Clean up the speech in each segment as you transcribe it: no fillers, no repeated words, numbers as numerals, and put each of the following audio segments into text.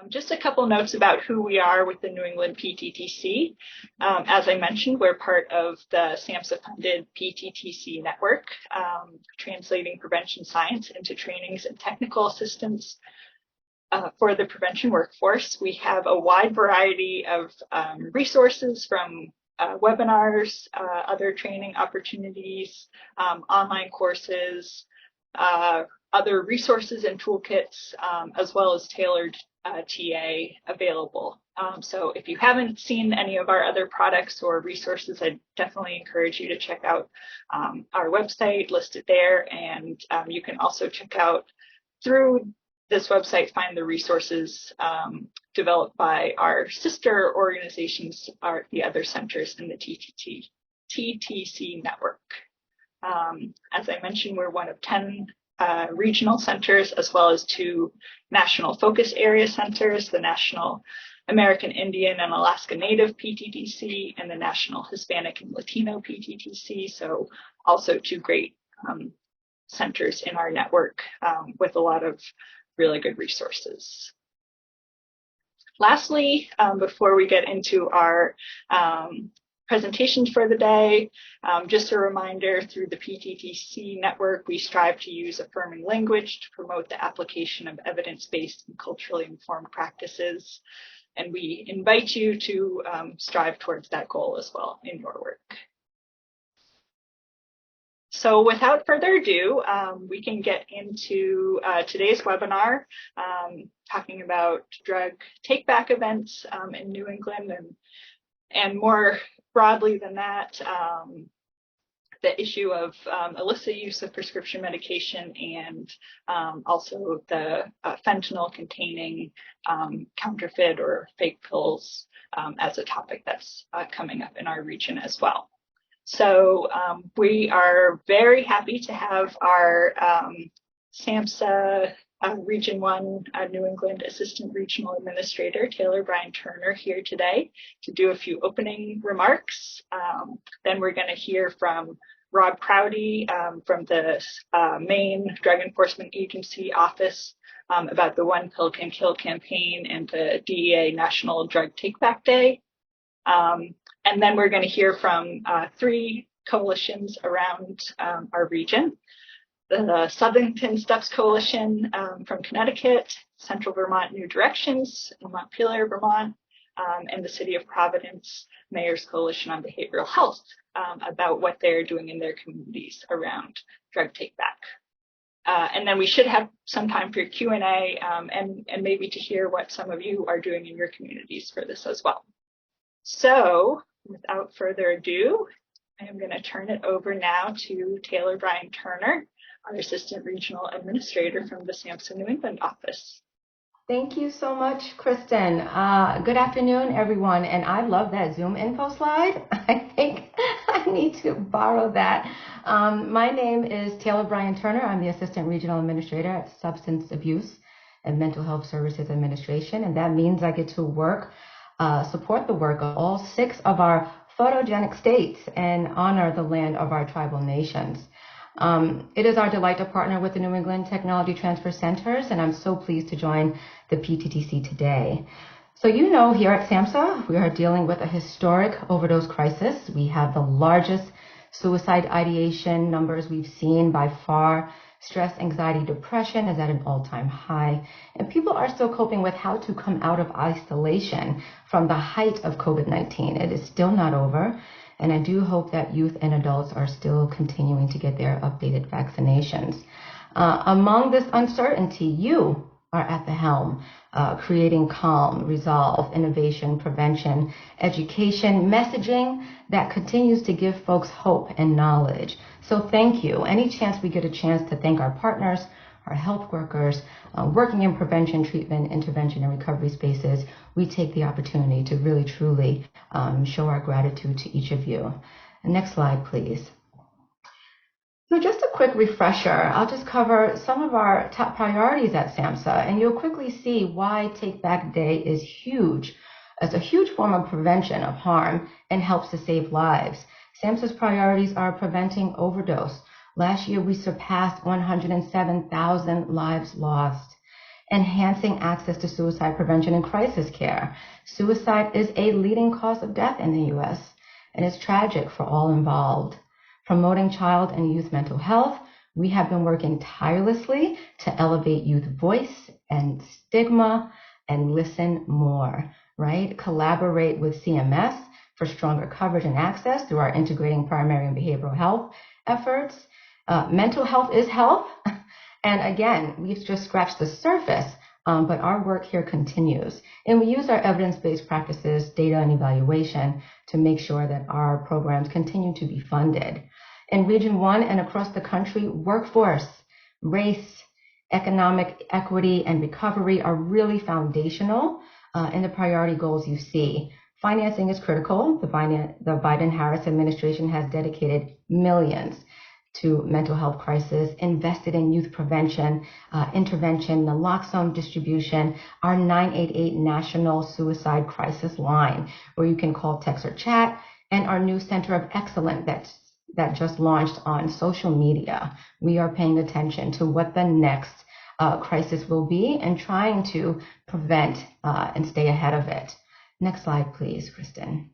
Just a couple notes about who we are with the New England PTTC. As I mentioned, we're part of the SAMHSA-funded PTTC network, translating prevention science into trainings and technical assistance for the prevention workforce. We have a wide variety of resources from webinars, other training opportunities, online courses, other resources and toolkits, as well as tailored TA available. So if you haven't seen any of our other products or resources, I definitely encourage you to check out our website listed there. And you can also check out through this website, find the resources developed by our sister organizations, the other centers in the TTC network. As I mentioned, we're one of 10 regional centers, as well as 2 national focus area centers, the National American Indian and Alaska Native PTTC and the National Hispanic and Latino PTTC. So also 2 great centers in our network with a lot of really good resources. Lastly, before we get into our presentations for the day, just a reminder, through the PTTC network, we strive to use affirming language to promote the application of evidence-based and culturally informed practices. And we invite you to strive towards that goal as well in your work. So without further ado, we can get into today's webinar, talking about drug take-back events in New England, and more broadly than that, the issue of illicit use of prescription medication, and also the fentanyl-containing counterfeit or fake pills as a topic that's coming up in our region as well. So we are very happy to have our SAMHSA Region 1 New England Assistant Regional Administrator, Taylor Bryan Turner, here today to do a few opening remarks. Then we're going to hear from Rob Prouty from the Maine Drug Enforcement Agency office about the One Pill Can Kill campaign and the DEA National Drug Take Back Day. And then we're going to hear from 3 coalitions around our region. The Southington Steps Coalition from Connecticut, Central Vermont New Directions in Montpelier, Vermont, and the City of Providence Mayor's Coalition on Behavioral Health about what they're doing in their communities around drug take back. And then we should have some time for Q&A and maybe to hear what some of you are doing in your communities for this as well. So without further ado, I am going to turn it over now to Taylor Bryan Turner, our Assistant Regional Administrator from the SAMHSA New England office. Thank you so much, Kristen. Good afternoon, everyone. And I love that Zoom info slide. I think I need to borrow that. My name is Taylor Bryan Turner. I'm the Assistant Regional Administrator at Substance Abuse and Mental Health Services Administration. And that means I get to work, support the work of all 6 of our photogenic states and honor the land of our tribal nations. It is our delight to partner with the New England Technology Transfer Centers, and I'm so pleased to join the PTTC today. So you know, here at SAMHSA, we are dealing with a historic overdose crisis. We have the largest suicide ideation numbers we've seen by far. Stress, anxiety, depression is at an all-time high, and people are still coping with how to come out of isolation from the height of COVID-19. It is still not over. And I do hope that youth and adults are still continuing to get their updated vaccinations. Among this uncertainty, you are at the helm, creating calm, resolve, innovation, prevention, education, messaging that continues to give folks hope and knowledge. So thank you. Any chance we get a chance to thank our partners, our health workers, working in prevention, treatment, intervention, and recovery spaces, we take the opportunity to really, truly show our gratitude to each of you. Next slide, please. So just a quick refresher, I'll just cover some of our top priorities at SAMHSA, and you'll quickly see why Take Back Day is huge. It's a huge form of prevention of harm and helps to save lives. SAMHSA's priorities are preventing overdose. Last year, we surpassed 107,000 lives lost. enhancing access to suicide prevention and crisis care. Suicide is a leading cause of death in the U.S., and it's tragic for all involved. Promoting child and youth mental health, we have been working tirelessly to elevate youth voice and stigma and listen more, right? Collaborate with CMS for stronger coverage and access through our integrating primary and behavioral health efforts. Mental health is health. And again, we've just scratched the surface, but our work here continues. And we use our evidence-based practices, data, and evaluation to make sure that our programs continue to be funded. In Region 1 and across the country, workforce, race, economic equity, and recovery are really foundational in the priority goals you see. Financing is critical. The Biden-Harris administration has dedicated millions to mental health crisis, invested in youth prevention, intervention, naloxone distribution, our 988 National Suicide Crisis Line, where you can call, text, or chat, and our new Center of Excellence that just launched on social media. We are paying attention to what the next crisis will be and trying to prevent and stay ahead of it. Next slide, please, Kristen.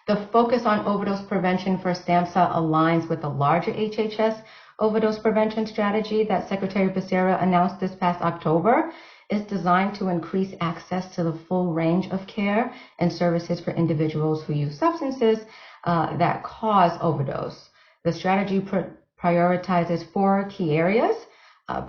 The focus on overdose prevention for SAMHSA aligns with the larger HHS overdose prevention strategy that Secretary Becerra announced this past October. Is designed to increase access to the full range of care and services for individuals who use substances that cause overdose. The strategy prioritizes 4 key areas: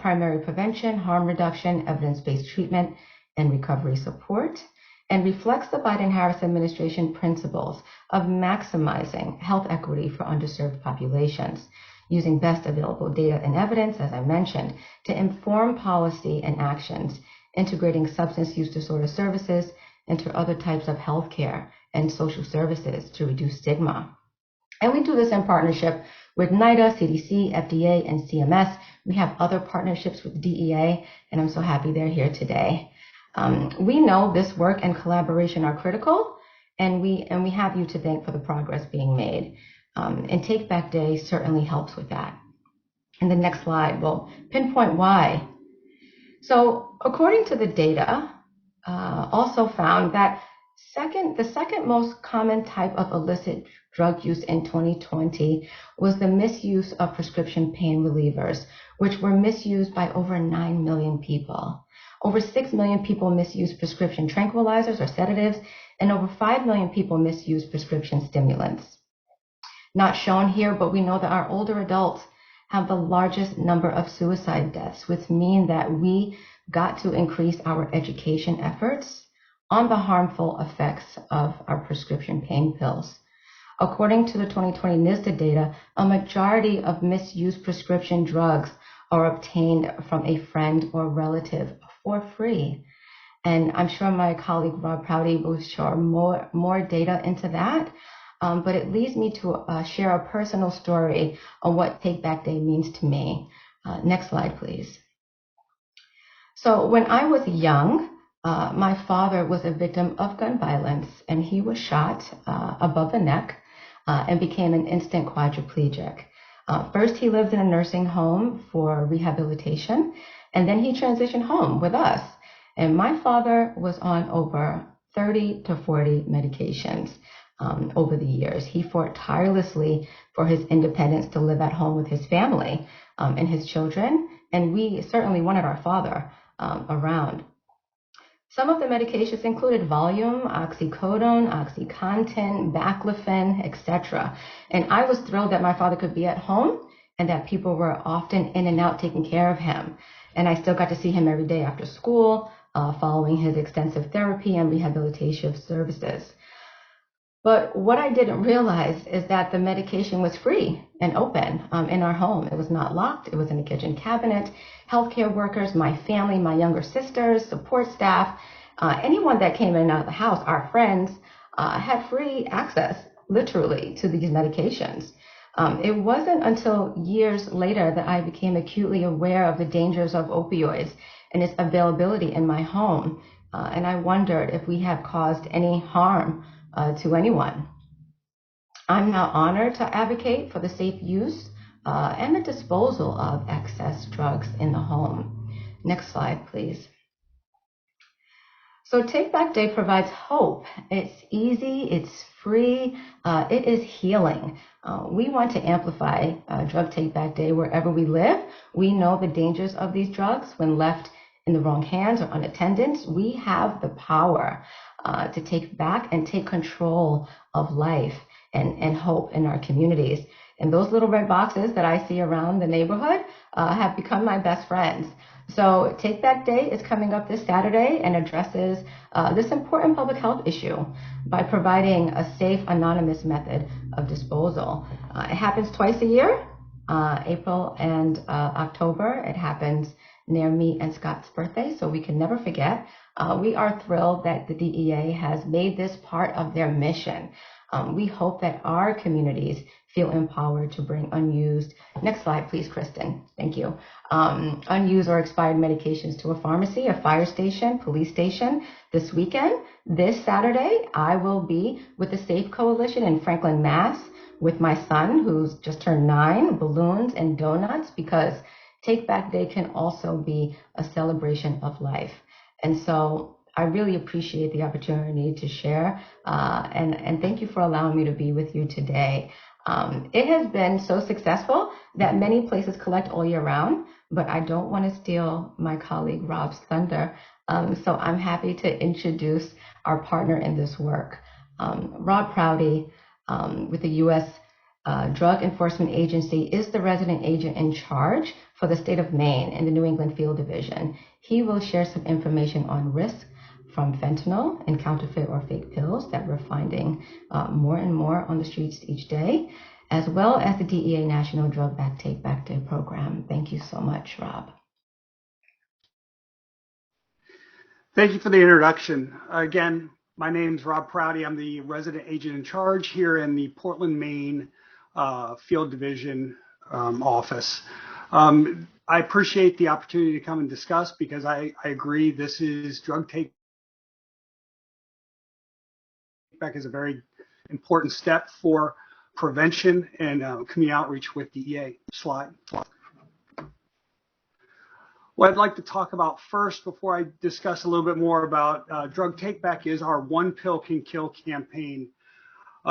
primary prevention, harm reduction, evidence-based treatment, and recovery support, and reflects the Biden-Harris administration principles of maximizing health equity for underserved populations, using best available data and evidence, as I mentioned, to inform policy and actions, integrating substance use disorder services into other types of healthcare and social services to reduce stigma. And we do this in partnership with NIDA, CDC, FDA, and CMS. We have other partnerships with DEA, and I'm so happy they're here today. We know this work and collaboration are critical, and we have you to thank for the progress being made. And Take Back Day certainly helps with that. And the next slide will pinpoint why. So according to the data, also found that the second most common type of illicit drug use in 2020 was the misuse of prescription pain relievers, which were misused by over 9 million people. Over 6 million people misuse prescription tranquilizers or sedatives, and over 5 million people misuse prescription stimulants. Not shown here, but we know that our older adults have the largest number of suicide deaths, which mean that we got to increase our education efforts on the harmful effects of our prescription pain pills. According to the 2020 NISDA data, a majority of misused prescription drugs are obtained from a friend or relative for free. And I'm sure my colleague Rob Prouty will share more data into that. But it leads me to share a personal story on what Take Back Day means to me. Next slide, please. So when I was young, my father was a victim of gun violence, and he was shot above the neck and became an instant quadriplegic. First, he lived in a nursing home for rehabilitation, and then he transitioned home with us. And my father was on over 30 to 40 medications over the years. He fought tirelessly for his independence to live at home with his family and his children, and we certainly wanted our father around. Some of the medications included Valium, oxycodone, OxyContin, baclofen, etc. And I was thrilled that my father could be at home and that people were often in and out taking care of him. And I still got to see him every day after school, following his extensive therapy and rehabilitation services. But what I didn't realize is that the medication was free and open in our home. It was not locked. It was in the kitchen cabinet. Healthcare workers, my family, my younger sisters, support staff, anyone that came in and out of the house, our friends, had free access, literally, to these medications. It wasn't until years later that I became acutely aware of the dangers of opioids and its availability in my home. And I wondered if we have caused any harm to anyone. I'm now honored to advocate for the safe use and the disposal of excess drugs in the home. Next slide, please. So Take Back Day provides hope. It's easy, it's free, it is healing. We want to amplify Drug Take Back Day wherever we live. We know the dangers of these drugs when left in the wrong hands or unattended. We have the power to take back and take control of life and hope in our communities. And those little red boxes that I see around the neighborhood have become my best friends. So Take Back Day is coming up this Saturday and addresses this important public health issue by providing a safe, anonymous method of disposal. It happens twice a year, April and October. It happens near me and Scott's birthday, so we can never forget. We are thrilled that the DEA has made this part of their mission. We hope that our communities feel empowered to bring unused, next slide please, Kristen, thank you, unused or expired medications to a pharmacy, a fire station, police station this weekend. This Saturday, I will be with the Safe Coalition in Franklin, Mass. with my son, who's just turned 9, balloons and donuts, because Take Back Day can also be a celebration of life. And so I really appreciate the opportunity to share, and thank you for allowing me to be with you today. It has been so successful that many places collect all year round, but I don't want to steal my colleague Rob's thunder. So I'm happy to introduce our partner in this work. Rob Prouty with the U.S. Drug Enforcement Agency is the resident agent in charge for the state of Maine in the New England Field Division. He will share some information on risk from fentanyl and counterfeit or fake pills that we're finding more and more on the streets each day, as well as the DEA National Drug Take Back Day program. Thank you so much, Rob. Thank you for the introduction. Again, my name is Rob Prouty. I'm the resident agent in charge here in the Portland, Maine Field Division office. I appreciate the opportunity to come and discuss, because I agree this is drug take back is a very important step for prevention and community outreach with DEA. Slide. What I'd like to talk about first, before I discuss a little bit more about drug take back, is our One Pill Can Kill campaign.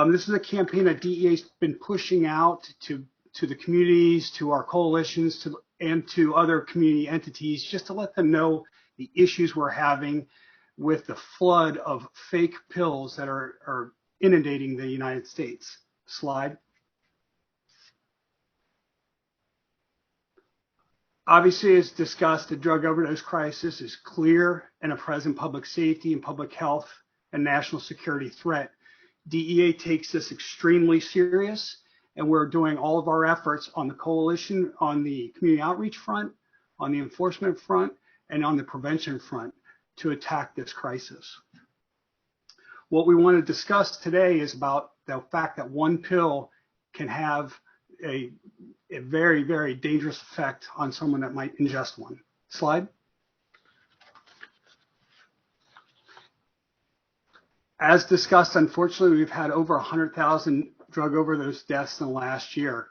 This is a campaign that DEA's been pushing out to the communities, to our coalitions, and to other community entities, just to let them know the issues we're having with the flood of fake pills that are inundating the United States. Slide. Obviously, as discussed, the drug overdose crisis is clear and a present public safety and public health and national security threat. DEA takes this extremely serious, and we're doing all of our efforts on the coalition, on the community outreach front, on the enforcement front, and on the prevention front to attack this crisis. What we want to discuss today is about the fact that one pill can have a very, very dangerous effect on someone that might ingest one. Slide. As discussed, unfortunately, we've had over 100,000 drug overdose deaths in the last year.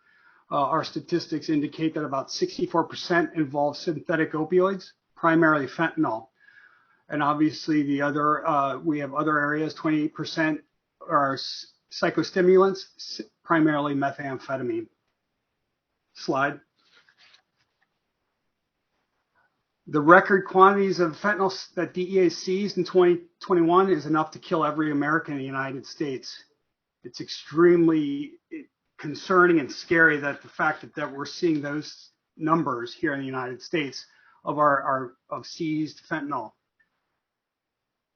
Our statistics indicate that about 64% involve synthetic opioids, primarily fentanyl. And obviously, the other we have other areas. 28% are psychostimulants, primarily methamphetamine. Slide. The record quantities of fentanyl that DEA seized in 2021 is enough to kill every American in the United States. It's extremely concerning and scary that the fact that we're seeing those numbers here in the United States of of seized fentanyl.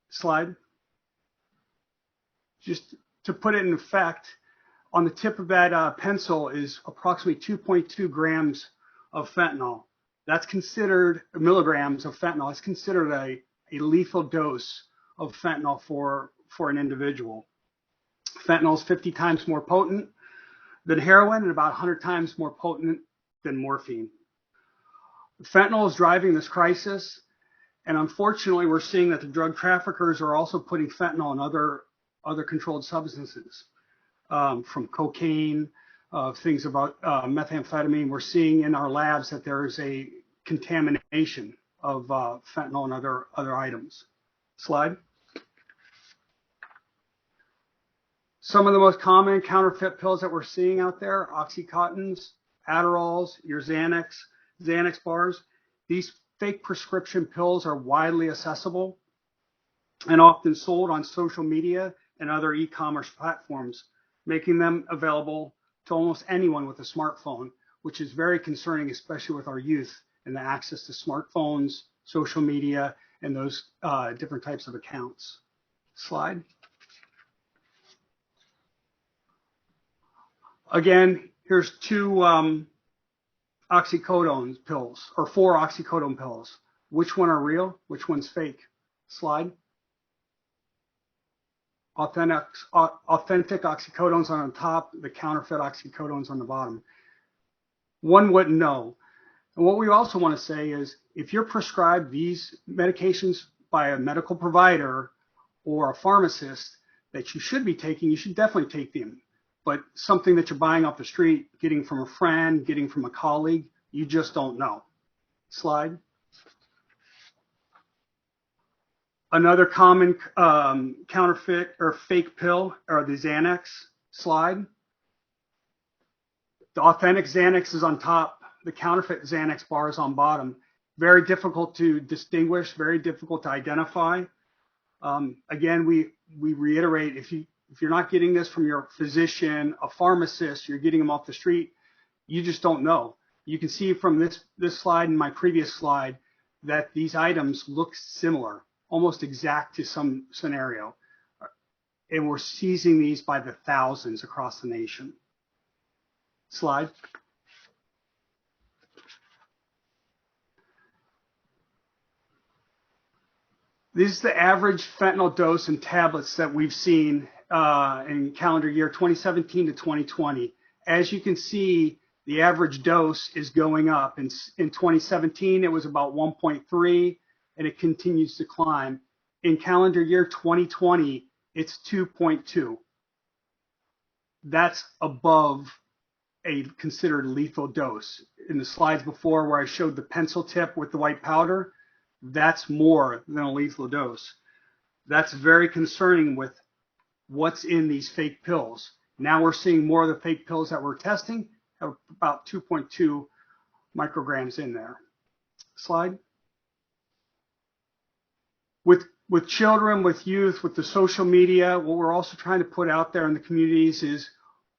Slide. Just to put it in effect, on the tip of that pencil is approximately 2.2 grams of fentanyl. That's considered milligrams of fentanyl. It's considered a lethal dose of fentanyl for an individual. Fentanyl is 50 times more potent than heroin and about 100 times more potent than morphine. Fentanyl is driving this crisis, and unfortunately, we're seeing that the drug traffickers are also putting fentanyl in other controlled substances, from cocaine, things about methamphetamine. We're seeing in our labs that there is a contamination of fentanyl and other items. Slide. Some of the most common counterfeit pills that we're seeing out there: Oxycontins, Adderalls, your Xanax bars. These fake prescription pills are widely accessible and often sold on social media and other e-commerce platforms, making them available to almost anyone with a smartphone, which is very concerning, especially with our youth and the access to smartphones, social media, and those different types of accounts. Slide. Again, here's two oxycodone pills, or 4 oxycodone pills. Which one are real? Which one's fake? Slide. Authentic oxycodones on the top, the counterfeit oxycodones on the bottom. One wouldn't know. And what we also want to say is, if you're prescribed these medications by a medical provider or a pharmacist that you should be taking, you should definitely take them. But something that you're buying off the street, getting from a friend, getting from a colleague, you just don't know. Slide. Another common counterfeit or fake pill are the Xanax. Slide. The authentic Xanax is on top. The counterfeit Xanax bar is on bottom. Very difficult to distinguish, very difficult to identify. Again, we reiterate, if you're not getting this from your physician, a pharmacist, you're getting them off the street, you just don't know. You can see from this slide and my previous slide that these items look similar, almost exact to some scenario. And we're seizing these by the thousands across the nation. Slide. This is the average fentanyl dose in tablets that we've seen in calendar year 2017 to 2020. As you can see, the average dose is going up. In 2017, it was about 1.3, and it continues to climb. In calendar year 2020, it's 2.2. That's above a considered lethal dose. In the slides before where I showed the pencil tip with the white powder, that's more than a lethal dose. That's very concerning with what's in these fake pills. Now we're seeing more of the fake pills that we're testing have about 2.2 micrograms in there. Slide. With children, with youth, with the social media, what we're also trying to put out there in the communities is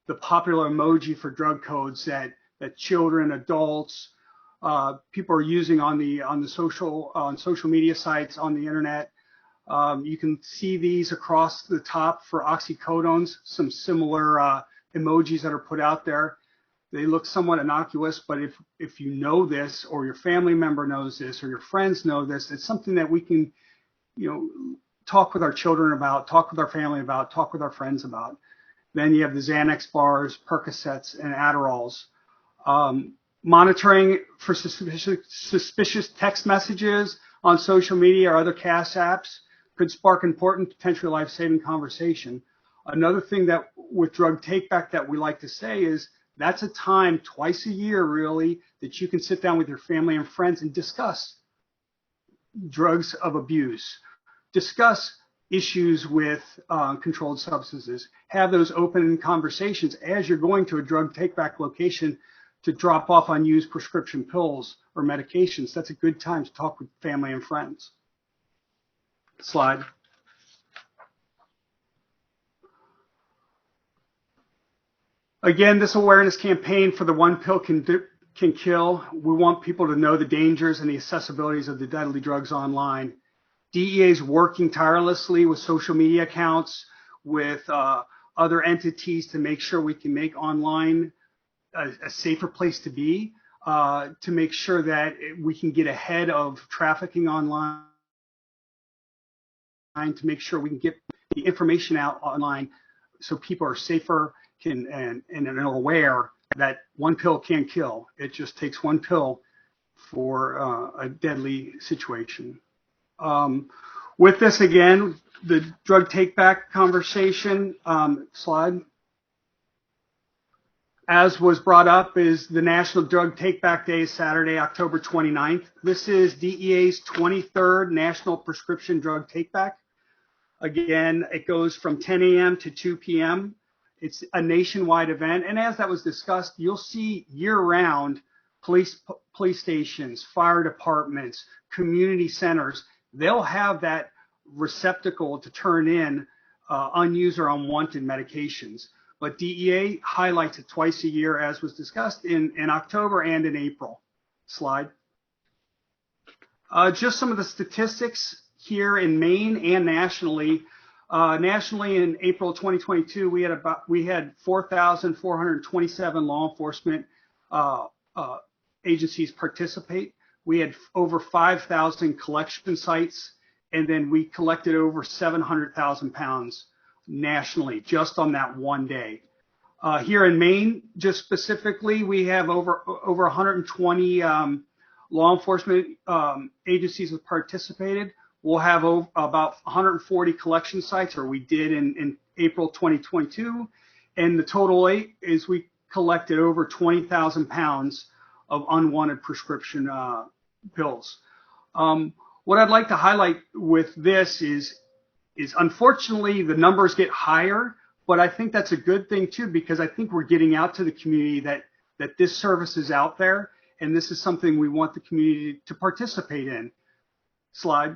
the popular emoji for drug codes that children, adults, people are using on social media sites, on the internet. You can see these across the top for oxycodones, some similar emojis that are put out there. They look somewhat innocuous, but if you know this, or your family member knows this, or your friends know this, it's something that we can, talk with our children about, talk with our family about, talk with our friends about. Then you have the Xanax bars, Percocets, and Adderalls. Monitoring for suspicious text messages on social media or other cash apps could spark important, potentially life-saving conversation. Another thing that with drug take-back that we like to say is that's a time twice a year, really, that you can sit down with your family and friends and discuss drugs of abuse, discuss issues with controlled substances, have those open conversations as you're going to a drug take-back location to drop off unused prescription pills or medications. That's a good time to talk with family and friends. Slide. Again, this awareness campaign for the One Pill Can Kill. We want people to know the dangers and the accessibilities of the deadly drugs online. DEA is working tirelessly with social media accounts, with other entities to make sure we can make online a safer place to be, to make sure that we can get ahead of trafficking online, to make sure we can get the information out online so people are safer and are aware that one pill can kill. It just takes one pill for a deadly situation. With this, again, the drug take-back conversation, slide. as was brought up, is the National Drug Take Back Day, Saturday, October 29th. This is DEA's 23rd National Prescription Drug Take Back. Again, it goes from 10 a.m. to 2 p.m. It's a nationwide event. And as that was discussed, you'll see year-round police stations, fire departments, community centers. They'll have that receptacle to turn in unused or unwanted medications. But DEA highlights it twice a year, as was discussed, in October and in April. Slide. Just some of the statistics here in Maine and nationally. Nationally, in April 2022, we had 4,427 law enforcement agencies participate. We had over 5,000 collection sites, and then we collected over 700,000 pounds nationally just on that one day. Here in Maine, just specifically, we have over 120 law enforcement agencies that participated. We'll have about 140 collection sites, or we did in April 2022, and the total is we collected over 20,000 pounds of unwanted prescription pills. What I'd like to highlight with this is unfortunately the numbers get higher, but I think that's a good thing too, because I think we're getting out to the community that this service is out there, and this is something we want the community to participate in. Slide.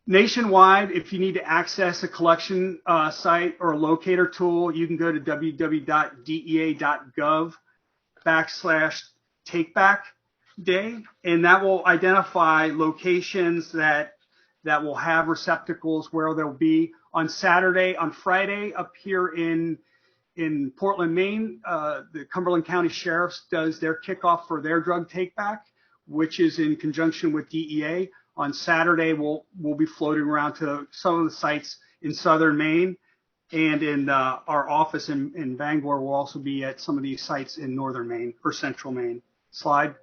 Nationwide, if you need to access a collection site or a locator tool, you can go to www.dea.gov/takeback-day, and that will identify locations that will have receptacles where they'll be. On Saturday, on Friday, up here in Portland, Maine, the Cumberland County Sheriff's does their kickoff for their drug take back, which is in conjunction with DEA. On Saturday, we'll be floating around to some of the sites in southern Maine, and in our office in Bangor, we'll also be at some of these sites in northern Maine or central Maine. Slide.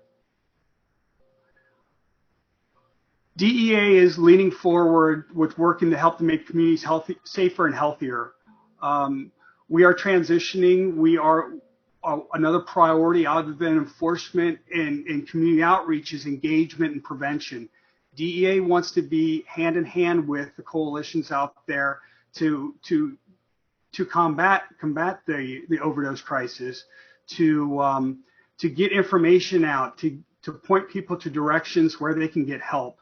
DEA is leaning forward with working to help to make communities safer and healthier. We are transitioning. We are another priority other than enforcement and community outreach is engagement and prevention. DEA wants to be hand in hand with the coalitions out there to combat the overdose crisis, to get information out, to point people to directions where they can get help.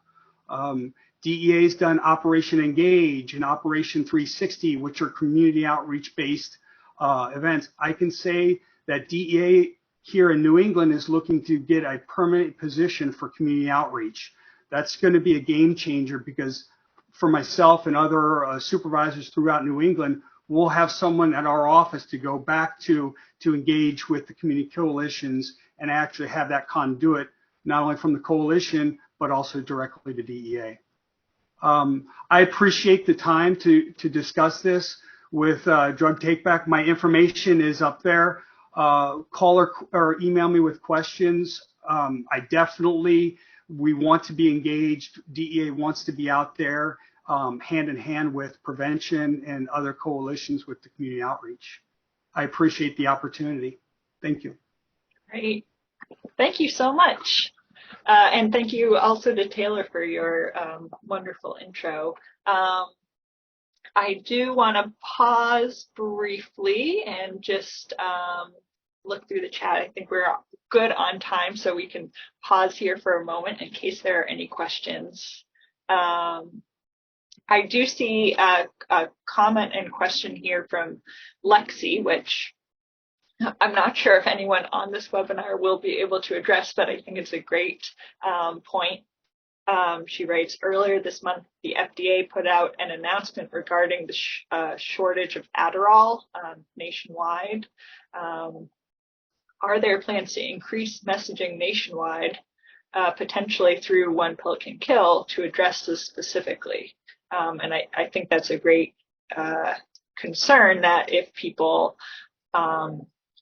DEA's done Operation Engage and Operation 360, which are community outreach-based events. I can say that DEA here in New England is looking to get a permanent position for community outreach. That's going to be a game changer, because for myself and other supervisors throughout New England, we'll have someone at our office to go back to engage with the community coalitions and actually have that conduit, not only from the coalition, but also directly to DEA. I appreciate the time to discuss this with Drug Take Back. My information is up there. Call or email me with questions. We want to be engaged. DEA wants to be out there hand in hand with prevention and other coalitions with the community outreach. I appreciate the opportunity. Thank you. Great. Thank you so much. And thank you also to Taylor for your wonderful intro. I do want to pause briefly and just look through the chat. I think we're good on time, so we can pause here for a moment in case there are any questions. I do see a comment and question here from Lexi, which I'm not sure if anyone on this webinar will be able to address, but I think it's a great point. She writes, earlier this month, the FDA put out an announcement regarding the shortage of Adderall nationwide. Are there plans to increase messaging nationwide, potentially through One Pill Can Kill, to address this specifically? And I think that's a great concern, that if people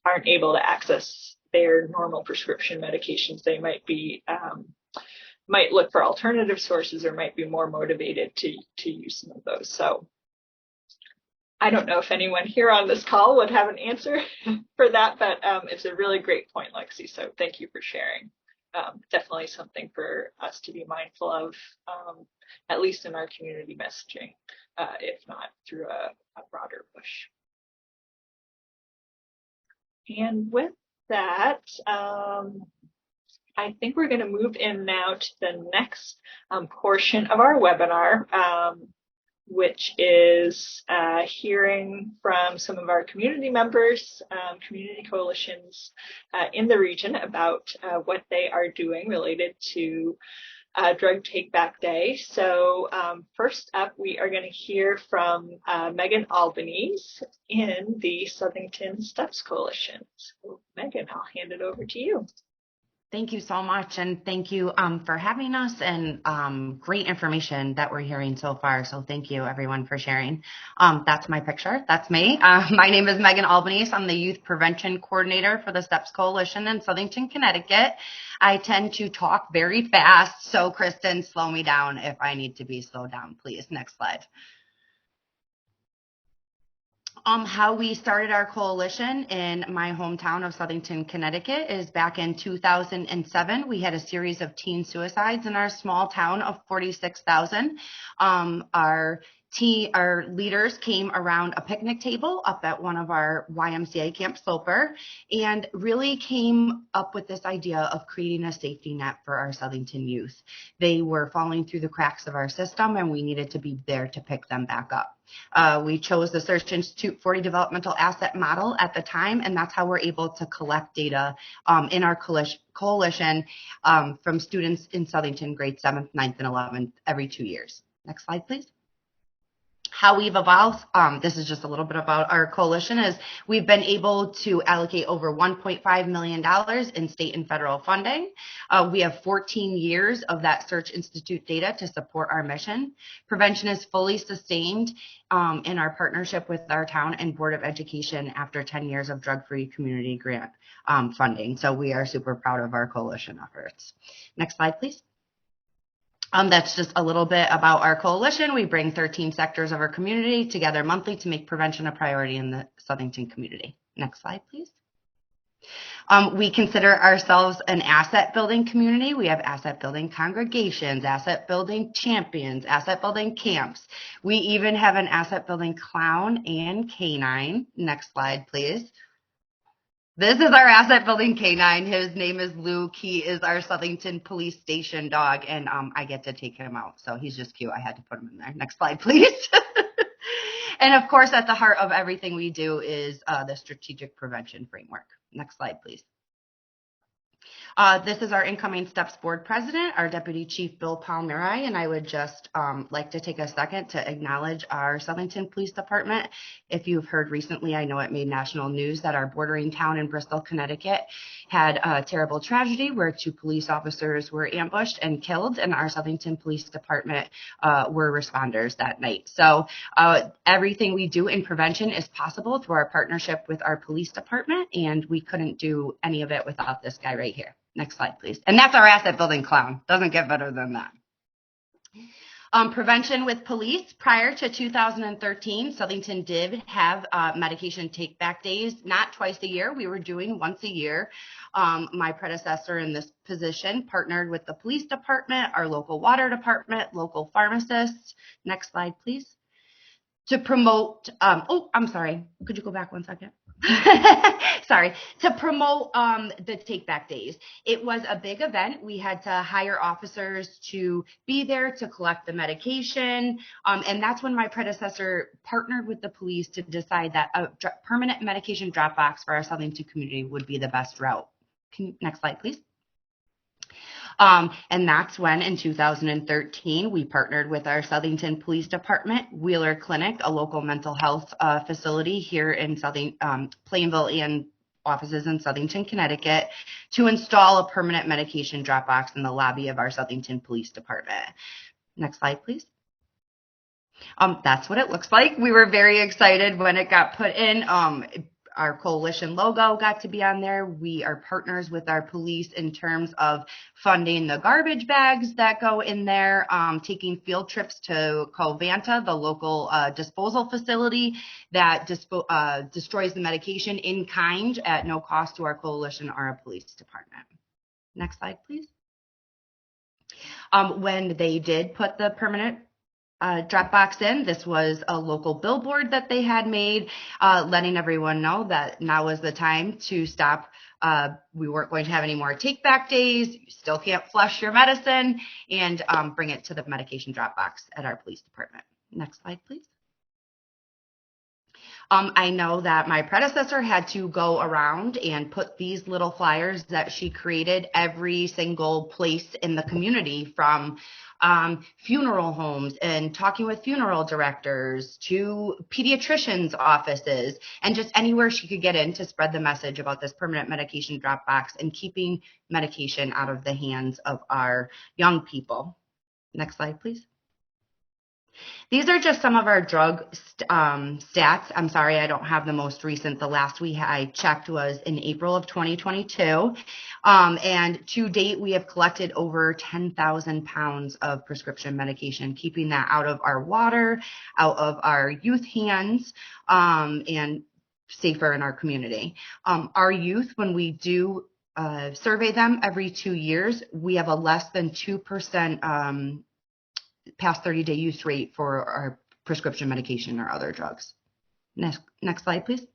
aren't able to access their normal prescription medications, they might be might look for alternative sources, or might be more motivated to use some of those. So I don't know if anyone here on this call would have an answer for that, but it's a really great point, Lexi. So thank you for sharing. Definitely something for us to be mindful of, at least in our community messaging, if not through a broader push. And with that, I think we're going to move in now to the next portion of our webinar, which is hearing from some of our community members, community coalitions in the region about what they are doing related to Drug Take Back Day. So first up, we are going to hear from Megan Albanese in the Southington Steps Coalition. So Megan, I'll hand it over to you. Thank you so much, and thank you for having us, and great information that we're hearing so far. So thank you, everyone, for sharing. That's my picture. That's me. My name is Megan Albanese. I'm the Youth Prevention Coordinator for the STEPS Coalition in Southington, Connecticut. I tend to talk very fast, so Kristen, slow me down if I need to be slowed down, please. Next slide. How we started our coalition in my hometown of Southington, Connecticut is back in 2007. We had a series of teen suicides in our small town of 46,000. Our leaders came around a picnic table up at one of our YMCA Camp Sloper and really came up with this idea of creating a safety net for our Southington youth. They were falling through the cracks of our system, and we needed to be there to pick them back up. We chose the Search Institute 40 Developmental Asset Model at the time, and that's how we're able to collect data in our coalition from students in Southington grade 7th, 9th, and 11th every 2 years. Next slide, please. How we've evolved, this is just a little bit about our coalition, is we've been able to allocate over $1.5 million in state and federal funding. We have 14 years of that Search Institute data to support our mission. Prevention is fully sustained in our partnership with our town and Board of Education after 10 years of drug-free community grant funding. So we are super proud of our coalition efforts. Next slide, please. That's just a little bit about our coalition. We bring 13 sectors of our community together monthly to make prevention a priority in the Southington community. Next slide, please. We consider ourselves an asset building community. We have asset building congregations, asset building champions, asset building camps. We even have an asset building clown and canine. Next slide, please. This is our asset building canine. His name is Luke. He is our Southington Police Station dog, and I get to take him out. So he's just cute. I had to put him in there. Next slide, please. And of course, at the heart of everything we do is the strategic prevention framework. Next slide, please. This is our incoming STEPS board president, our deputy chief, Bill Palmieri, and I would just like to take a second to acknowledge our Southington Police Department. If you've heard recently, I know it made national news that our bordering town in Bristol, Connecticut had a terrible tragedy where 2 police officers were ambushed and killed, and our Southington Police Department were responders that night. So everything we do in prevention is possible through our partnership with our police department, and we couldn't do any of it without this guy right here. Next slide, please. And that's our asset building clown. Doesn't get better than that. Prevention with police. Prior to 2013, Southington did have medication take back days, not twice a year. We were doing once a year. My predecessor in this position partnered with the police department, our local water department, local pharmacists. Next slide, please. To promote, I'm sorry. Could you go back one second? Sorry, to promote the take back days. It was a big event. We had to hire officers to be there to collect the medication. And that's when my predecessor partnered with the police to decide that a permanent medication drop box for our Southington community would be the best route. Next slide, please. And that's when in 2013, we partnered with our Southington Police Department, Wheeler Clinic, a local mental health facility here in Plainville and offices in Southington, Connecticut, to install a permanent medication drop box in the lobby of our Southington Police Department. Next slide, please. That's what it looks like. We were very excited when it got put in. our coalition logo got to be on there. We are partners with our police in terms of funding the garbage bags that go in there, taking field trips to Covanta, the local disposal facility that destroys the medication in kind at no cost to our coalition or our police department. Next slide, please. When they did put the permanent drop box in, this was a local billboard that they had made, letting everyone know that now is the time to stop. We weren't going to have any more take back days. You still can't flush your medicine, and bring it to the medication drop box at our police department. Next slide, please. I know that my predecessor had to go around and put these little flyers that she created every single place in the community, from funeral homes and talking with funeral directors to pediatricians' offices, and just anywhere she could get in to spread the message about this permanent medication drop box and keeping medication out of the hands of our young people. Next slide, please. These are just some of our drug stats. I'm sorry, I don't have the most recent. The last I checked was in April of 2022. And to date, we have collected over 10,000 pounds of prescription medication, keeping that out of our water, out of our youth hands, and safer in our community. Our youth, when we do survey them every 2 years, we have a less than 2% past 30-day use rate for our prescription medication or other drugs. Next slide, please.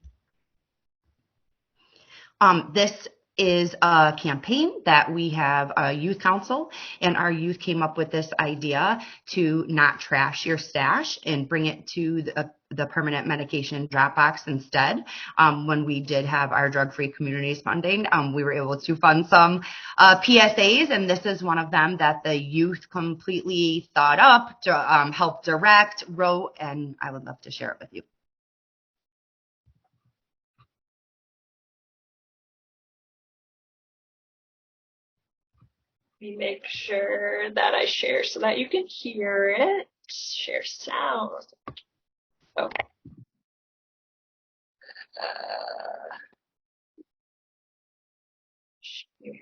This is a campaign that we have a youth council, and our youth came up with this idea to not trash your stash and bring it to the permanent medication drop box instead. When we did have our drug-free communities funding, we were able to fund some PSAs, and this is one of them that the youth completely thought up to help direct, wrote, and I would love to share it with you. Let me make sure that I share so that you can hear it. Share sound. Okay. Share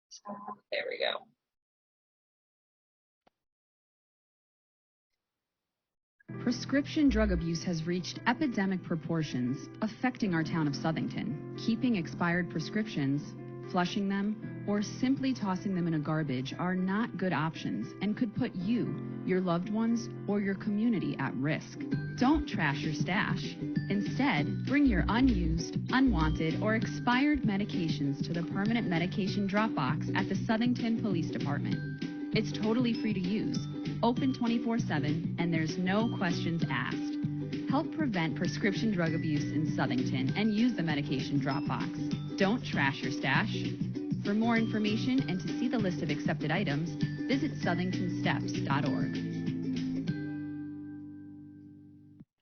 sound. There we go. Prescription drug abuse has reached epidemic proportions, affecting our town of Southington. Keeping expired prescriptions, flushing them, or simply tossing them in a garbage are not good options and could put you, your loved ones, or your community at risk. Don't trash your stash. Instead, bring your unused, unwanted, or expired medications to the permanent medication drop box at the Southington Police Department. It's totally free to use, open 24/7, and there's no questions asked. Help prevent prescription drug abuse in Southington and use the medication drop box. Don't trash your stash. For more information and to see the list of accepted items, visit southingtonsteps.org.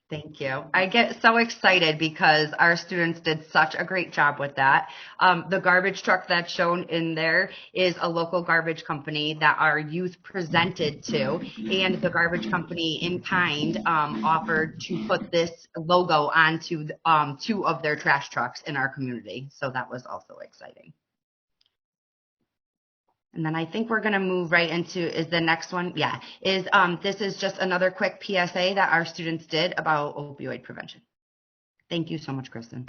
Thank you. I get so excited because our students did such a great job with that. The garbage truck that's shown in there is a local garbage company that our youth presented to, and the garbage company in kind offered to put this logo onto 2 of their trash trucks in our community. So that was also exciting. And then I think we're going to move right into, is the next one? Yeah, this is just another quick PSA that our students did about opioid prevention. Thank you so much, Kristen.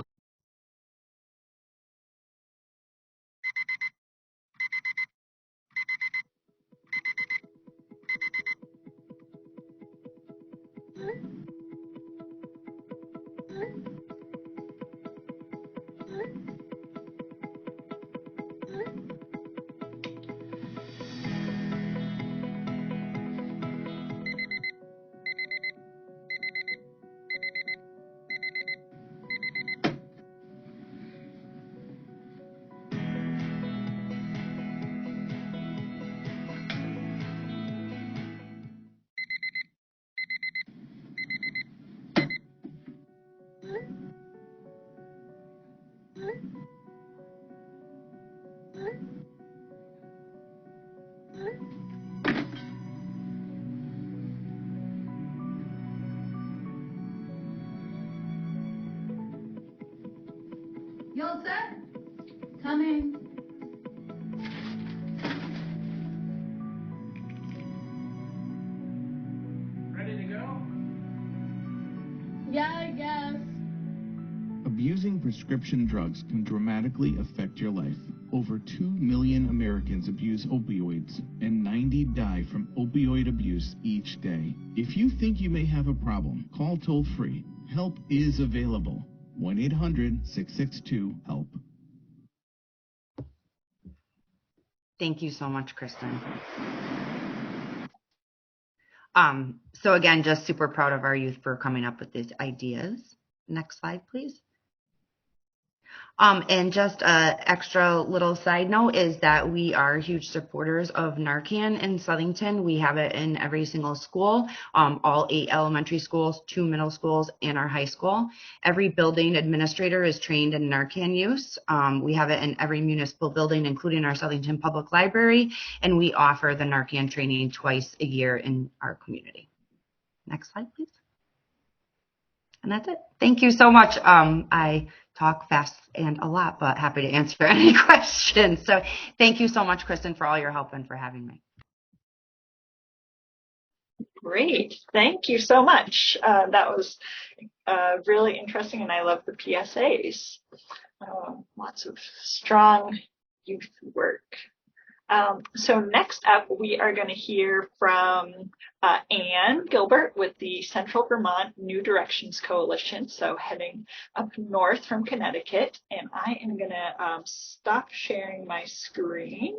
You all set? Coming. Ready to go? Yeah, I guess. Abusing prescription drugs can dramatically affect your life. Over 2 million Americans abuse opioids, and 90 die from opioid abuse each day. If you think you may have a problem, call toll-free. Help is available. 1-800-662-HELP. Thank you so much, Kristen. So again, just super proud of our youth for coming up with these ideas. Next slide, please. And just a extra little side note is that we are huge supporters of Narcan in Southington. We have it in every single school, all 8 elementary schools, 2 middle schools, and our high school. Every building administrator is trained in Narcan use. We have it in every municipal building, including our Southington Public Library, and we offer the Narcan training twice a year in our community. Next slide, please. And that's it. Thank you so much. I talk fast and a lot, but happy to answer any questions. So thank you so much, Kristen, for all your help and for having me. Great. Thank you so much. That was really interesting, and I love the PSAs. Lots of strong youth work. So next up, we are going to hear from Ann Gilbert with the Central Vermont New Directions Coalition, so heading up north from Connecticut. And I am going to stop sharing my screen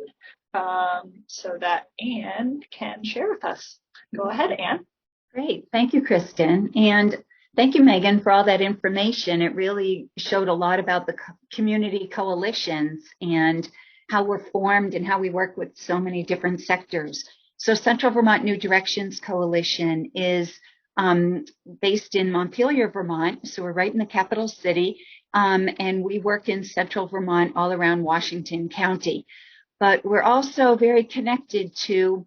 so that Ann can share with us. Go ahead, Ann. Great. Thank you, Kristen. And thank you, Megan, for all that information. It really showed a lot about the community coalitions and how we're formed and how we work with so many different sectors. So Central Vermont New Directions Coalition is based in Montpelier, Vermont. So we're right in the capital city. And we work in Central Vermont all around Washington County. But we're also very connected to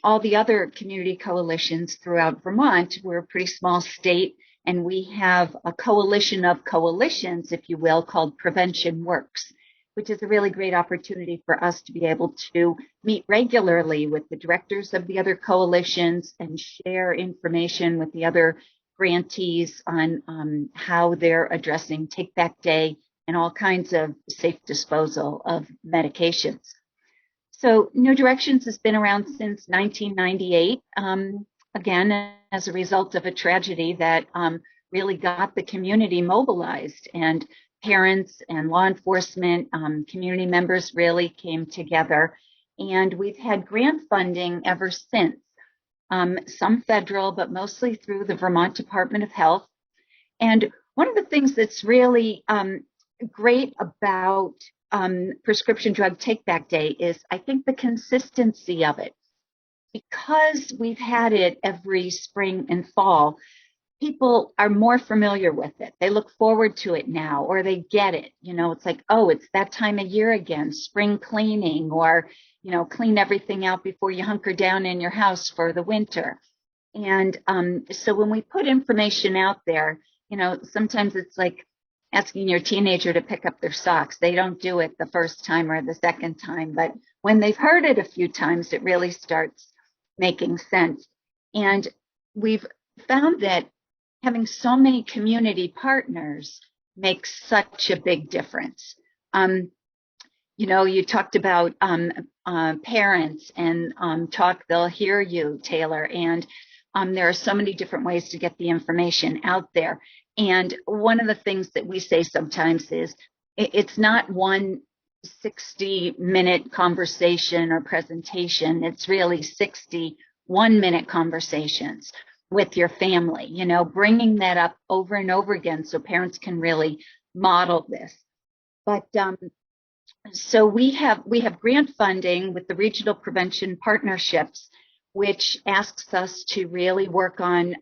all the other community coalitions throughout Vermont. We're a pretty small state, and we have a coalition of coalitions, if you will, called Prevention Works, which is a really great opportunity for us to be able to meet regularly with the directors of the other coalitions and share information with the other grantees on how they're addressing Take Back Day and all kinds of safe disposal of medications. So New Directions has been around since 1998, again, as a result of a tragedy that really got the community mobilized, and parents and law enforcement, community members really came together. And we've had grant funding ever since, some federal, but mostly through the Vermont Department of Health. And one of the things that's really great about Prescription Drug Take Back Day is, I think, the consistency of it. Because we've had it every spring and fall, people are more familiar with it. They look forward to it now, or they get it. You know, it's like, oh, it's that time of year again, spring cleaning, or, you know, clean everything out before you hunker down in your house for the winter. And so when we put information out there, you know, sometimes it's like asking your teenager to pick up their socks. They don't do it the first time or the second time, but when they've heard it a few times, it really starts making sense. And we've found that having so many community partners makes such a big difference. You know, you talked about parents and talk, they'll hear you, Taylor, and there are so many different ways to get the information out there. And one of the things that we say sometimes is it's not one 60-minute conversation or presentation. It's really 60 one-minute conversations with your family, you know, bringing that up over and over again so parents can really model this. But so we have grant funding with the regional prevention partnerships, which asks us to really work on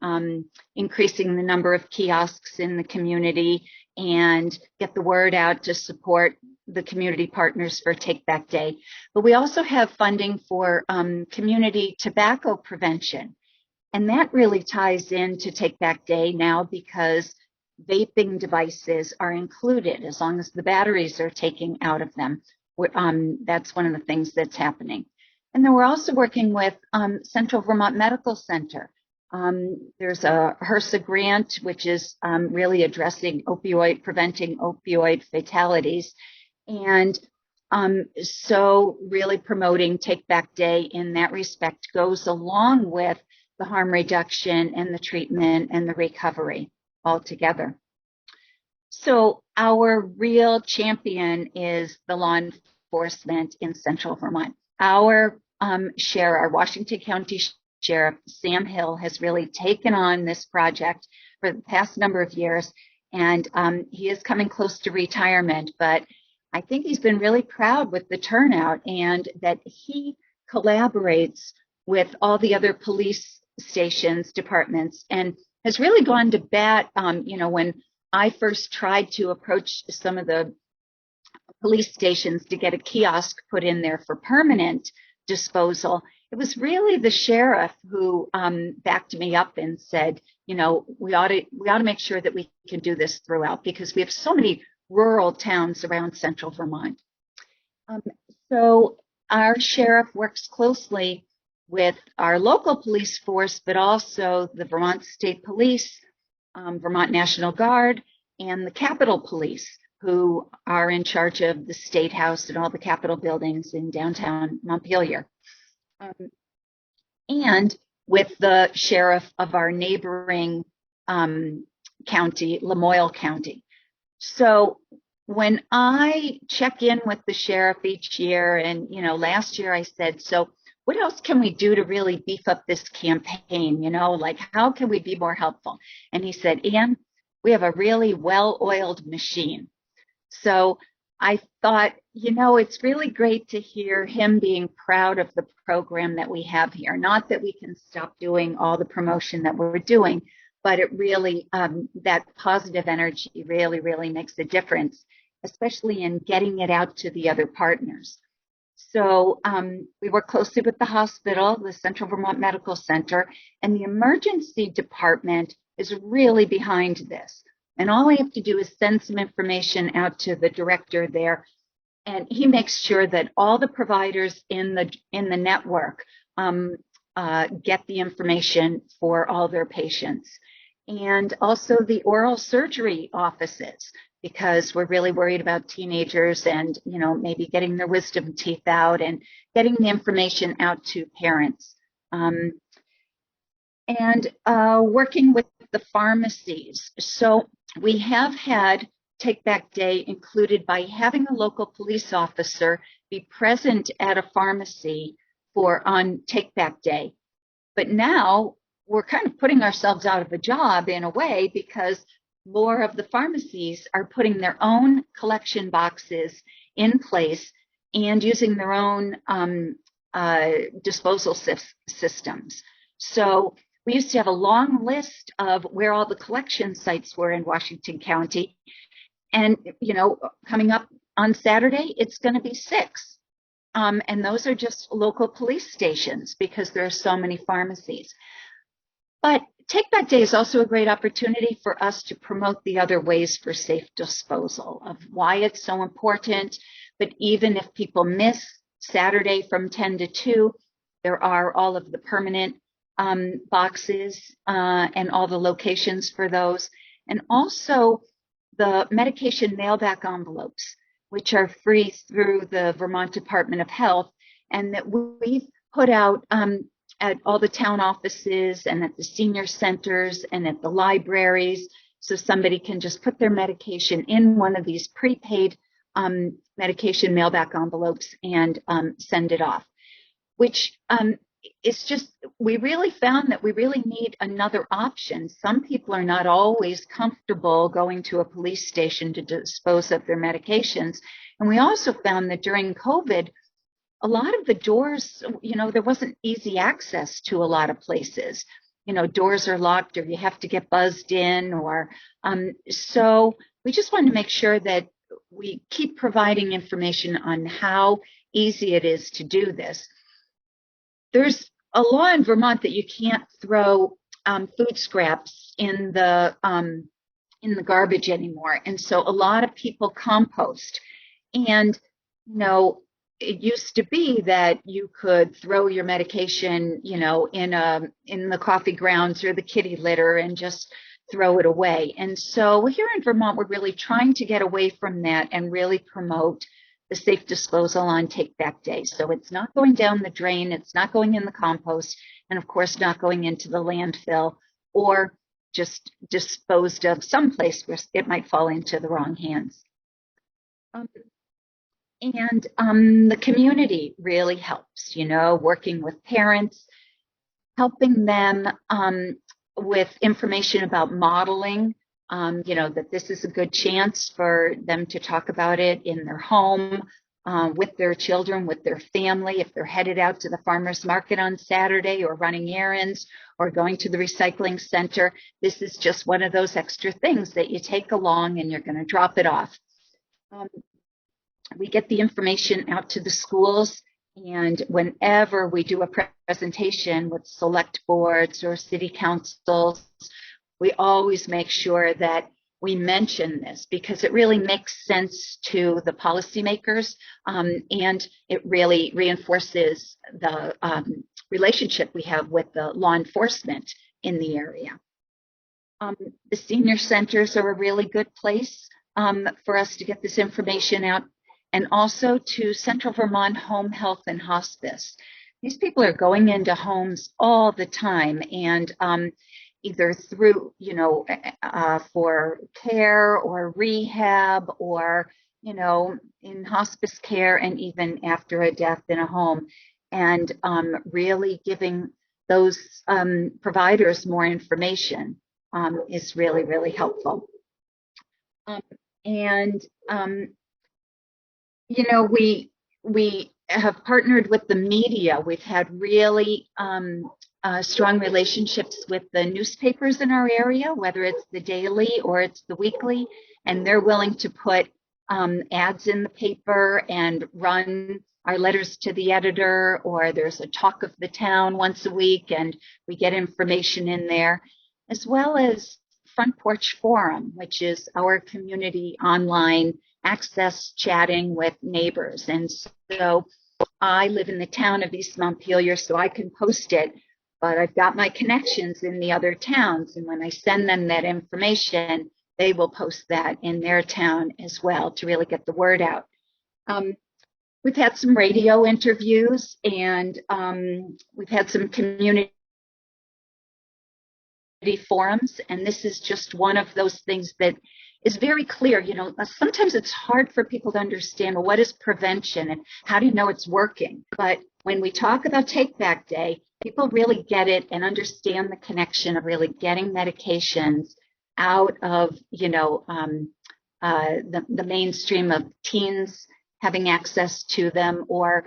increasing the number of kiosks in the community and get the word out to support the community partners for Take Back Day. But we also have funding for community tobacco prevention. And that really ties into Take Back Day now, because vaping devices are included as long as the batteries are taken out of them. That's one of the things that's happening. And then we're also working with Central Vermont Medical Center. There's a HRSA grant, which is really addressing preventing opioid fatalities. And so really promoting Take Back Day in that respect goes along with the harm reduction and the treatment and the recovery all together. So our real champion is the law enforcement in Central Vermont. Our our Washington County Sheriff, Sam Hill, has really taken on this project for the past number of years, and he is coming close to retirement, but I think he's been really proud with the turnout and that he collaborates with all the other police stations, departments, and has really gone to bat. When I first tried to approach some of the police stations to get a kiosk put in there for permanent disposal, it was really the sheriff who backed me up and said, we ought to make sure that we can do this throughout, because we have so many rural towns around Central Vermont. So our sheriff works closely with our local police force, but also the Vermont State Police, Vermont National Guard, and the Capitol Police, who are in charge of the State House and all the Capitol buildings in downtown Montpelier. And with the sheriff of our neighboring county, Lamoille County. So when I check in with the sheriff each year, and last year I said, so what else can we do to really beef up this campaign? Like, how can we be more helpful? And he said, Ann, we have a really well-oiled machine. So I thought, it's really great to hear him being proud of the program that we have here. Not that we can stop doing all the promotion that we're doing, but it really, that positive energy really, really makes a difference, especially in getting it out to the other partners. So we work closely with the hospital, the Central Vermont Medical Center, and the emergency department is really behind this. And all I have to do is send some information out to the director there, and he makes sure that all the providers in the network get the information for all their patients. And also the oral surgery offices, because we're really worried about teenagers and, maybe getting their wisdom teeth out and getting the information out to parents. And working with the pharmacies. So we have had Take Back Day included by having a local police officer be present at a pharmacy on Take Back Day. But now we're kind of putting ourselves out of a job in a way, because more of the pharmacies are putting their own collection boxes in place and using their own disposal systems. So we used to have a long list of where all the collection sites were in Washington County. And, coming up on Saturday, it's going to be 6. And those are just local police stations, because there are so many pharmacies. But Take Back Day is also a great opportunity for us to promote the other ways for safe disposal, of why it's so important. But even if people miss Saturday from 10 to 2, there are all of the permanent boxes and all the locations for those. And also the medication mailback envelopes, which are free through the Vermont Department of Health, and that we've put out at all the town offices and at the senior centers and at the libraries, so somebody can just put their medication in one of these prepaid medication mailback envelopes and send it off, which it's just, we really found that we really need another option. Some people are not always comfortable going to a police station to dispose of their medications. And we also found that during COVID, a lot of the doors, there wasn't easy access to a lot of places. Doors are locked, or you have to get buzzed in, or so we just wanted to make sure that we keep providing information on how easy it is to do this. There's a law in Vermont that you can't throw food scraps in the in the garbage anymore. And so a lot of people compost. And, you know, it used to be that you could throw your medication, you know, in the coffee grounds or the kitty litter and just throw it away. And so here in Vermont, we're really trying to get away from that and really promote the safe disposal on Take Back Day. So it's not going down the drain, it's not going in the compost, and of course not going into the landfill or just disposed of someplace where it might fall into the wrong hands. The community really helps, you know, working with parents, helping them with information about modeling, you know, that this is a good chance for them to talk about it in their home, with their children, with their family, if they're headed out to the farmer's market on Saturday or running errands or going to the recycling center. This is just one of those extra things that you take along and you're going to drop it off. We get the information out to the schools, and whenever we do a presentation with select boards or city councils, we always make sure that we mention this because it really makes sense to the policymakers, and it really reinforces the relationship we have with the law enforcement in the area. The senior centers are a really good place for us to get this information out, and also to Central Vermont Home Health and Hospice. These people are going into homes all the time, and either through, you know, for care or rehab or, you know, in hospice care and even after a death in a home, and really giving those providers more information is really, really helpful. You know, we have partnered with the media. We've had really strong relationships with the newspapers in our area, whether it's the daily or it's the weekly, and they're willing to put ads in the paper and run our letters to the editor, or there's a talk of the town once a week and we get information in there, as well as Front Porch Forum, which is our community online access chatting with neighbors. And so I live in the town of East Montpelier, so I can post it, but I've got my connections in the other towns. And when I send them that information, they will post that in their town as well to really get the word out. We've had some radio interviews, and we've had some community forums, and this is just one of those things that is very clear. You know, sometimes it's hard for people to understand, well, what is prevention and how do you know it's working? But when we talk about Take Back Day, people really get it and understand the connection of really getting medications out of, you know, the mainstream of teens having access to them, or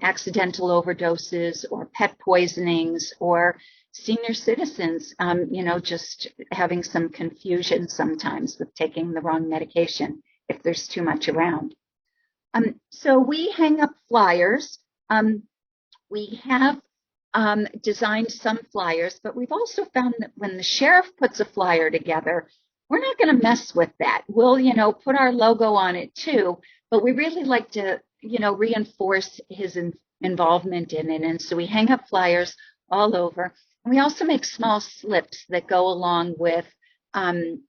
accidental overdoses, or pet poisonings, or senior citizens, you know, just having some confusion sometimes with taking the wrong medication if there's too much around. So we hang up flyers. We have designed some flyers, but we've also found that when the sheriff puts a flyer together, we're not going to mess with that. We'll, you know, put our logo on it too, but we really like to, you know, reinforce his involvement in it. And so we hang up flyers all over. And we also make small slips that go along with when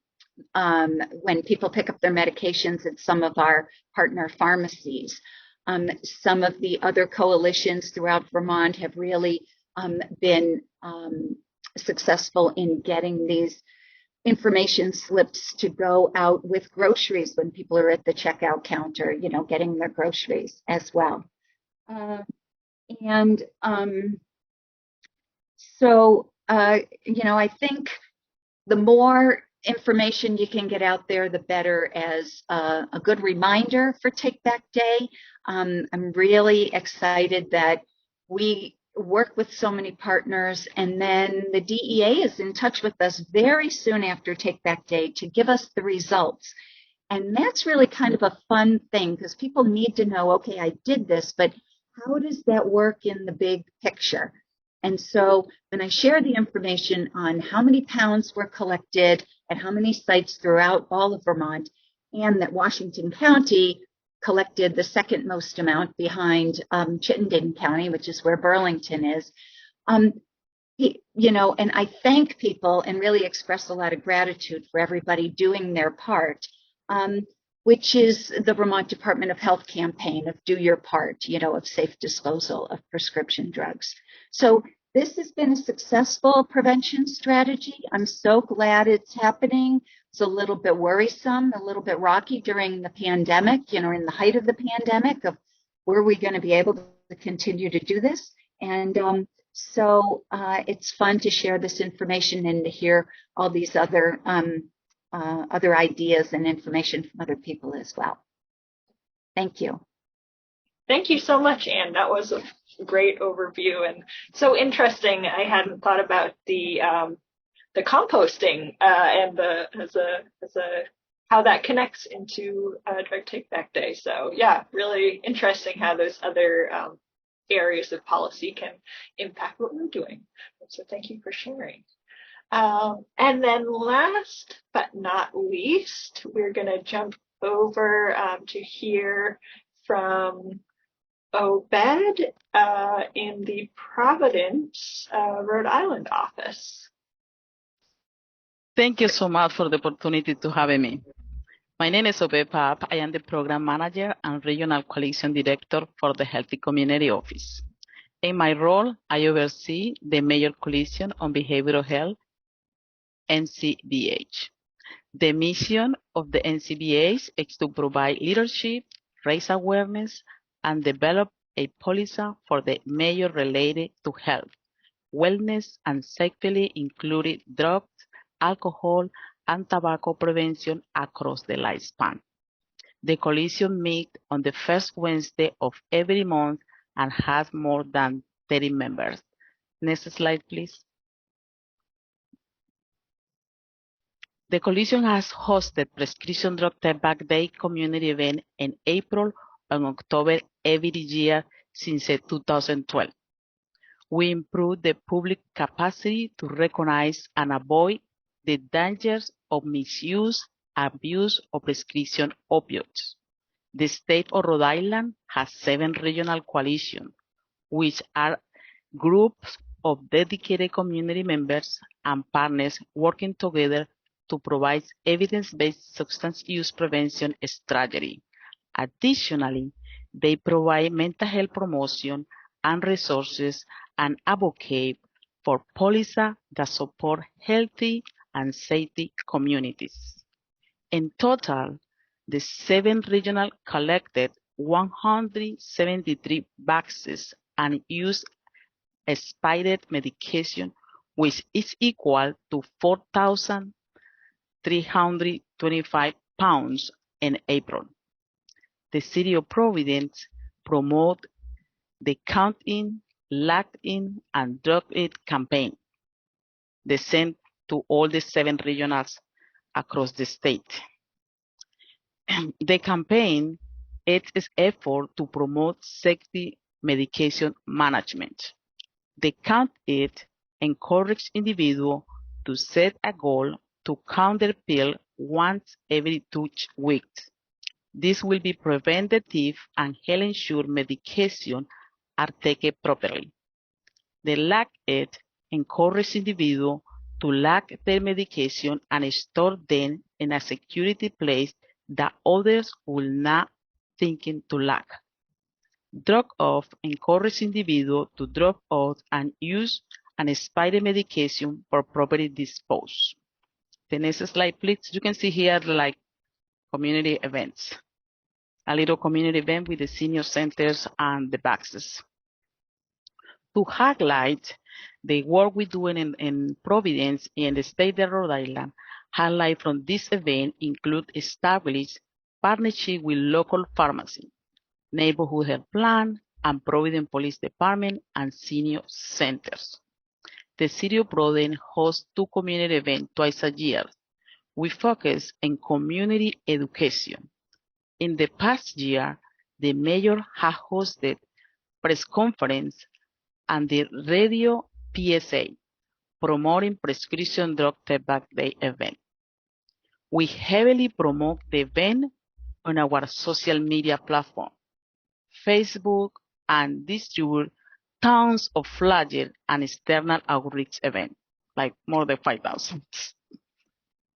people pick up their medications at some of our partner pharmacies. Some of the other coalitions throughout Vermont have really been successful in getting these information slips to go out with groceries when people are at the checkout counter, you know, getting their groceries as well. So, you know, I think the more information you can get out there, the better, as a good reminder for Take Back Day. I'm really excited that we work with so many partners, and then the DEA is in touch with us very soon after Take Back Day to give us the results. And that's really kind of a fun thing, because people need to know, okay, I did this, but how does that work in the big picture? And so when I share the information on how many pounds were collected at how many sites throughout all of Vermont, and that Washington County collected the second most amount behind Chittenden County, which is where Burlington is. And I thank people and really express a lot of gratitude for everybody doing their part, which is the Vermont Department of Health campaign of do your part, of safe disposal of prescription drugs. So this has been a successful prevention strategy. I'm so glad it's happening. It's a little bit worrisome, a little bit rocky during the pandemic, in the height of the pandemic of were we going to be able to continue to do this? And so it's fun to share this information and to hear all these other ideas and information from other people as well. Thank you. Thank you so much, Anne. That was a great overview and so interesting. I hadn't thought about the composting and how that connects into Drug Take Back Day. So yeah, really interesting how those other areas of policy can impact what we're doing. So thank you for sharing. And then last but not least, we're going to jump over to hear from Obed in the Providence, Rhode Island office. Thank you so much for the opportunity to have me. My name is Obed Pap. I am the Program Manager and Regional Coalition Director for the Healthy Community Office. In my role, I oversee the Major Coalition on Behavioral Health, NCBH. The mission of the NCBH is to provide leadership, raise awareness, and develop a policy for the major related to health, wellness, and safely included drugs, alcohol, and tobacco prevention across the lifespan. The coalition meets on the first Wednesday of every month and has more than 30 members. Next slide, please. The coalition has hosted Prescription Drug Take Back Day community event in April and October every year since 2012. We improved the public capacity to recognize and avoid the dangers of misuse, abuse of prescription opioids. The state of Rhode Island has 7 regional coalitions, which are groups of dedicated community members and partners working together to provide evidence-based substance use prevention strategy. Additionally, they provide mental health promotion and resources and advocate for policy that support healthy and safety communities. In total, the 7 regional collected 173 boxes and used expired medication, which is equal to 4,325 pounds in April. The City of Providence promote the Count In, Locked In, and Drug It campaign, the same to all the 7 regionals across the state. The campaign is its effort to promote safety medication management. The Count It encourages individuals to set a goal to count their pill once every 2 weeks. This will be preventative and help ensure medication are taken properly. The Lock It encourages individuals to lock their medication and store them in a security place that others will not thinking to lock. Drop Off encourages individuals to drop off and use an expired medication for properly disposed. The next slide, please. You can see here like community events. A little community event with the senior centers and the boxes. To highlight the work we're doing in Providence in the state of Rhode Island, highlight from this event include established partnership with local pharmacy, neighborhood health plan, and Providence Police Department and senior centers. The City of Providence hosts 2 community events twice a year. We focus on community education. In the past year, the mayor has hosted press conference and the radio PSA promoting Prescription Drug Take Back Day event. We heavily promote the event on our social media platform, Facebook, and distribute tons of flyers and external outreach events, like more than 5,000.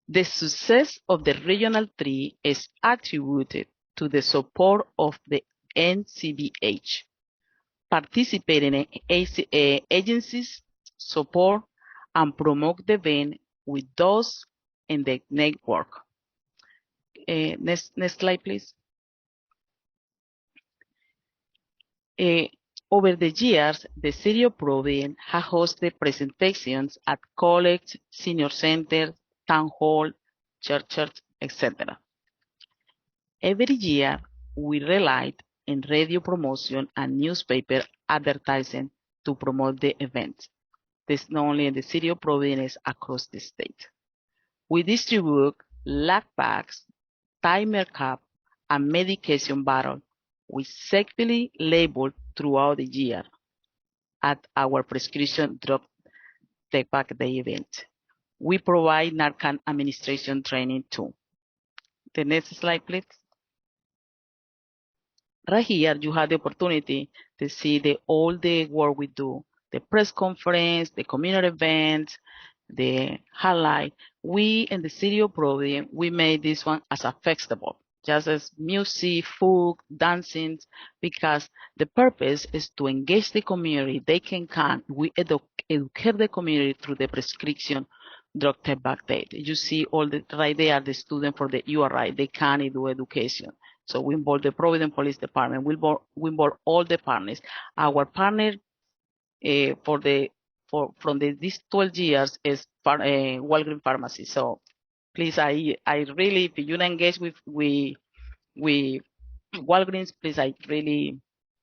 The success of the Regional 3 is attributed to the support of the NCBH, participating agencies support and promote the event with those in the network. Next slide, please. Over the years, the City of Providence has hosted presentations at college, senior centers, town hall, churches, etc. Every year, we relied on radio promotion and newspaper advertising to promote the event. This not only in the City of Providence, across the state. We distribute lag bags, timer cap, and medication bottle with safely labeled throughout the year at our prescription drug take back day event. We provide Narcan administration training too. The next slide, please. Right here, you have the opportunity to see all the work we do, the press conference, the community events, the highlight. We in the City of Providence, we made this one as a festival, just as music, food, dancing, because the purpose is to engage the community. They can come. We educate the community through the prescription drug take back date. You see all the right there, the student for the URI, they can do education. So we involve the Providence Police Department. We involve all the partners. Our partner from these 12 years is Walgreens Pharmacy. So please, I really, if you engage with Walgreens, please, I really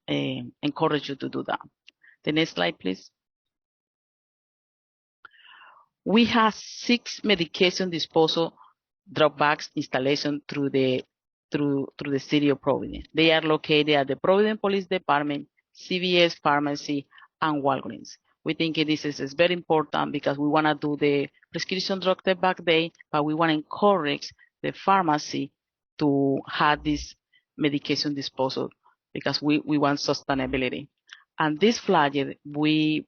encourage you to do that. The next slide, please. We have 6 medication disposal drug bags installation through the City of Providence. They are located at the Providence Police Department, CVS Pharmacy, and Walgreens. We think this is very important because we want to do the prescription drug take back day, but we want to encourage the pharmacy to have this medication disposal because we want sustainability. And this flyer, we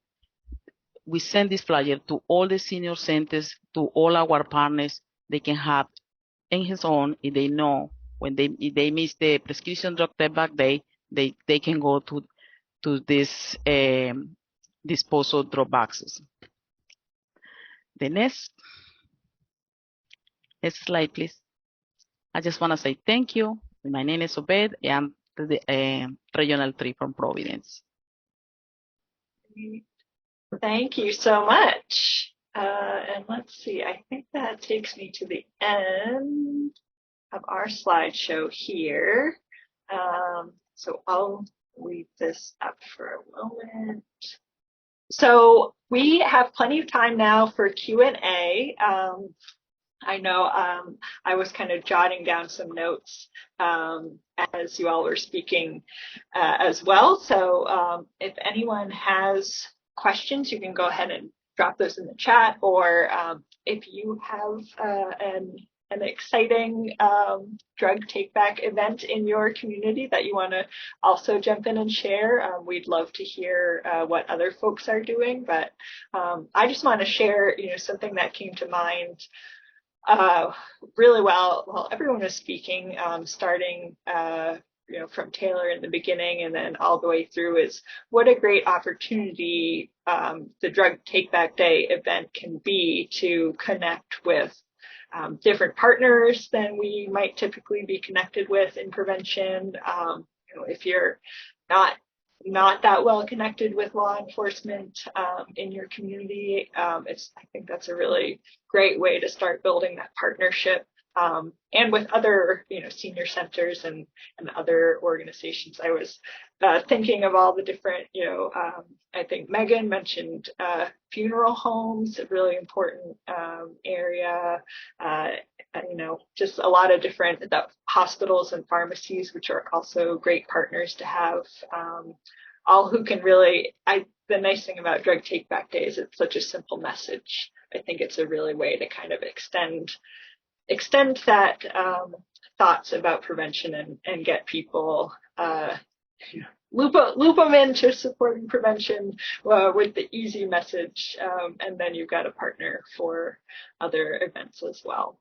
send this flyer to all the senior centers, to all our partners. They can have in his own, if they know when if they miss the prescription drug take back day, they can go to this disposal drop boxes. The next slide, please. I just want to say thank you. My name is Obed. I'm the Regional 3 from Providence. Thank you so much. And let's see, I think that takes me to the end of our slideshow here. So I'll leave this up for a moment. So we have plenty of time now for Q&A. I know I was kind of jotting down some notes as you all were speaking as well. So if anyone has questions, you can go ahead and drop those in the chat, or if you have an exciting drug take-back event in your community that you want to also jump in and share, we'd love to hear what other folks are doing. But I just want to share, something that came to mind really well while everyone was speaking, starting from Taylor in the beginning and then all the way through, is what a great opportunity the Drug Take Back Day event can be to connect with different partners than we might typically be connected with in prevention. If you're not that well connected with law enforcement in your community, I think that's a really great way to start building that partnership. And with other, senior centers and other organizations. I was thinking of all the different, I think Megan mentioned funeral homes, a really important area. Just a lot of different hospitals and pharmacies, which are also great partners to have. All who can really, the nice thing about Drug Take Back Day is it's such a simple message. I think it's a really way to kind of extend extend that thoughts about prevention and get people loop them into supporting prevention with the easy message, and then you've got a partner for other events as well.